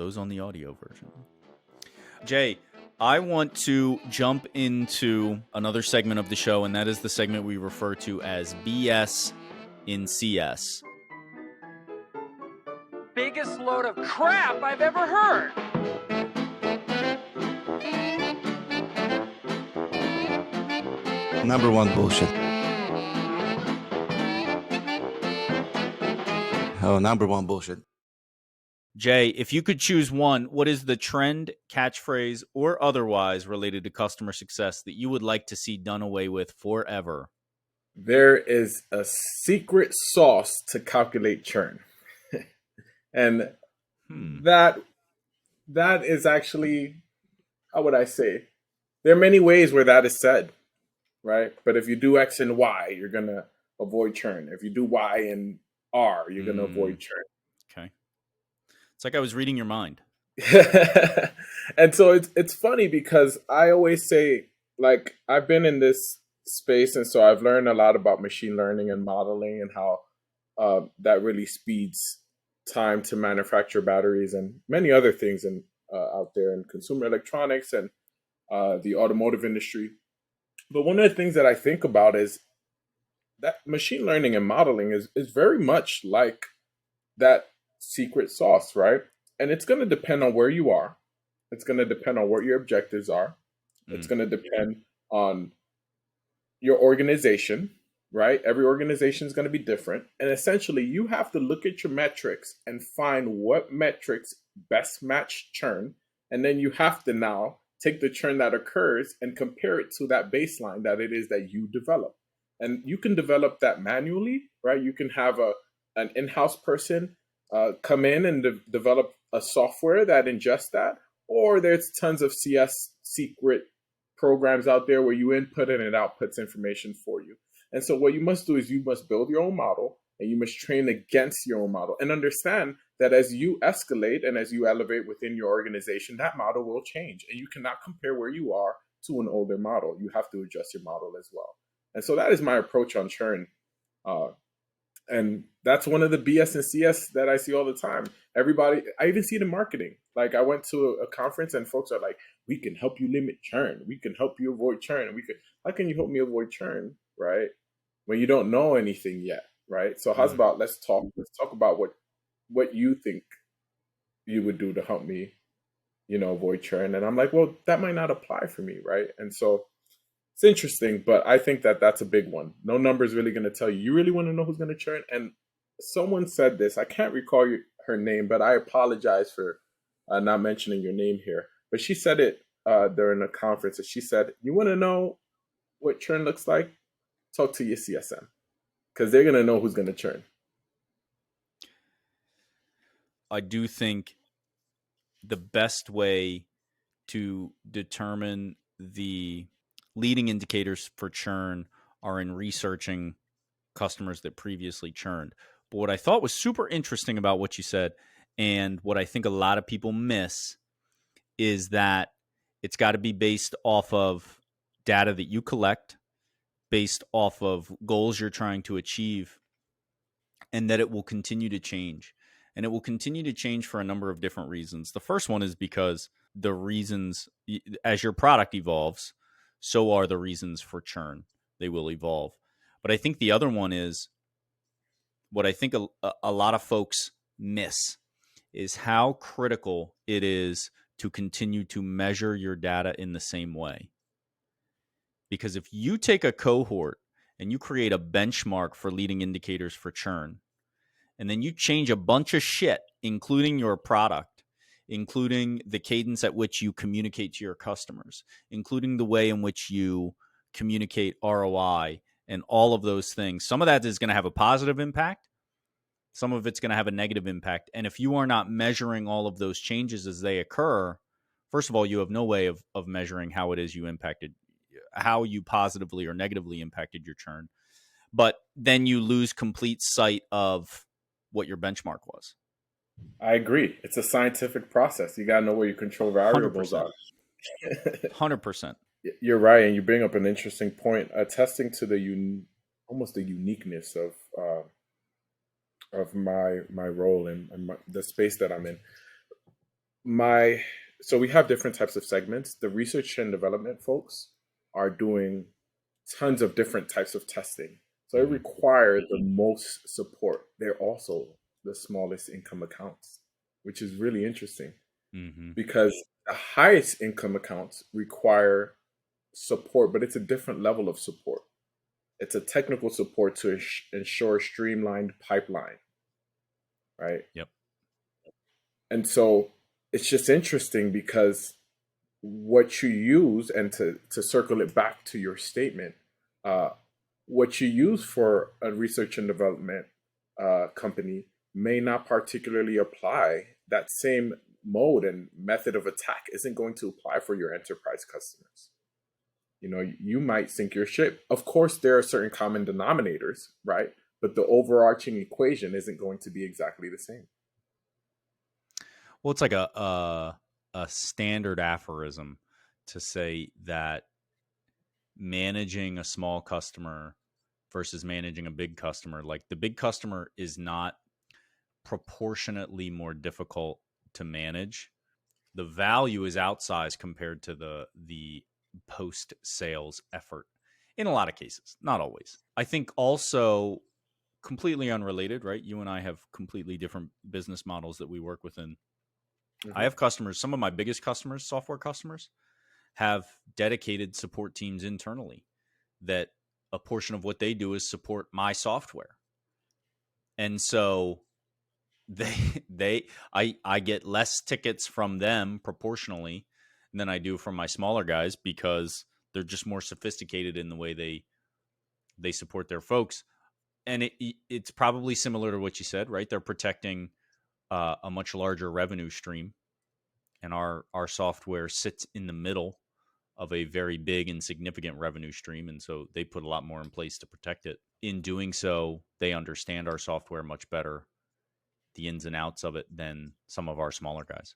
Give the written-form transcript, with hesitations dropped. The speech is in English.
those on the audio version. Jay, I want to jump into another segment of the show, and that is the segment we refer to as BS in CS. Biggest load of crap I've ever heard. Number one bullshit. Oh, number one bullshit. Jay, if you could choose one, what is the trend, catchphrase, or otherwise related to customer success that you would like to see done away with forever? There is a secret sauce to calculate churn. And that is actually, how would I say? There are many ways where that is said, right? But if you do X and Y, you're going to avoid churn. If you do Y and R, you're going to avoid churn. Okay. It's like I was reading your mind. And so it's funny because I always say, like, I've been in this space, and so I've learned a lot about machine learning and modeling and how that really speeds time to manufacture batteries and many other things out there in consumer electronics and the automotive industry. But one of the things that I think about is that machine learning and modeling is very much like that secret sauce, right? And it's going to depend on where you are. It's going to depend on what your objectives are. It's going to depend on your organization, right? Every organization is going to be different. And essentially, you have to look at your metrics and find what metrics best match churn. And then you have to now take the churn that occurs and compare it to that baseline that it is that you develop. And you can develop that manually, right? You can have an in-house person come in and develop a software that ingests that. Or there's tons of CS secret programs out there where you input it and it outputs information for you. And so what you must do is you must build your own model and you must train against your own model and understand that as you escalate and as you elevate within your organization, that model will change. And you cannot compare where you are to an older model. You have to adjust your model as well. And so that is my approach on churn. And that's one of the BS and CS that I see all the time. Everybody, I even see it in marketing. Like I went to a conference and folks are like, we can help you limit churn. We can help you avoid churn. How can you help me avoid churn, right? When you don't know anything yet, right? So how's about, let's talk about what you think you would do to help me, avoid churn. And I'm like, well, that might not apply for me, right? And so it's interesting, but I think that that's a big one. No number is really going to tell you. You really want to know who's going to churn? And someone said this. I can't recall her name, but I apologize for not mentioning your name here. But she said it during a conference. She said, you want to know what churn looks like? Talk to your CSM because they're going to know who's going to churn. I do think the best way to determine the leading indicators for churn are in researching customers that previously churned. But what I thought was super interesting about what you said, and what I think a lot of people miss, is that it's got to be based off of data that you collect, based off of goals you're trying to achieve, and that it will continue to change. And it will continue to change for a number of different reasons. The first one is because the reasons, as your product evolves, so are the reasons for churn. They will evolve. But I think the other one is what I think a lot of folks miss is how critical it is to continue to measure your data in the same way. Because if you take a cohort and you create a benchmark for leading indicators for churn, and then you change a bunch of shit, including your product, including the cadence at which you communicate to your customers, including the way in which you communicate ROI and all of those things. Some of that is going to have a positive impact. Some of it's going to have a negative impact. And if you are not measuring all of those changes as they occur, first of all, you have no way of measuring how it is how you positively or negatively impacted your churn. But then you lose complete sight of what your benchmark was. I agree. It's a scientific process. You got to know where your control variables 100%. are. 100%. You're right, and you bring up an interesting point, attesting to almost the uniqueness of my role and the space that I'm in. my so we have different types of segments. The research and development folks are doing tons of different types of testing. So it Mm-hmm. requires the most support. They're also the smallest income accounts, which is really interesting Mm-hmm. because the highest income accounts require support, but it's a different level of support. It's a technical support to ensure streamlined pipeline, right? Yep. And so it's just interesting because what you use, and to circle it back to your statement, uh, what you use for a research and development company may not particularly apply. That same mode and method of attack isn't going to apply for your enterprise customers. You know, you might sink your ship. Of course, there are certain common denominators, right? But the overarching equation isn't going to be exactly the same. Well, it's like a standard aphorism to say that managing a small customer versus managing a big customer, like the big customer is not proportionately more difficult to manage. The value is outsized compared to the post sales effort in a lot of cases, not always. I think also completely unrelated, right? You and I have completely different business models that we work within. I Hmm. have customers, some of my biggest customers, software customers, have dedicated support teams internally that a portion of what they do is support my software. And so they I get less tickets from them proportionally than I do from my smaller guys because they're just more sophisticated in the way they support their folks. And it's probably similar to what you said, right? They're protecting a much larger revenue stream, and our software sits in the middle of a very big and significant revenue stream, and so they put a lot more in place to protect it. In doing so, they understand our software much better, the ins and outs of it, than some of our smaller guys.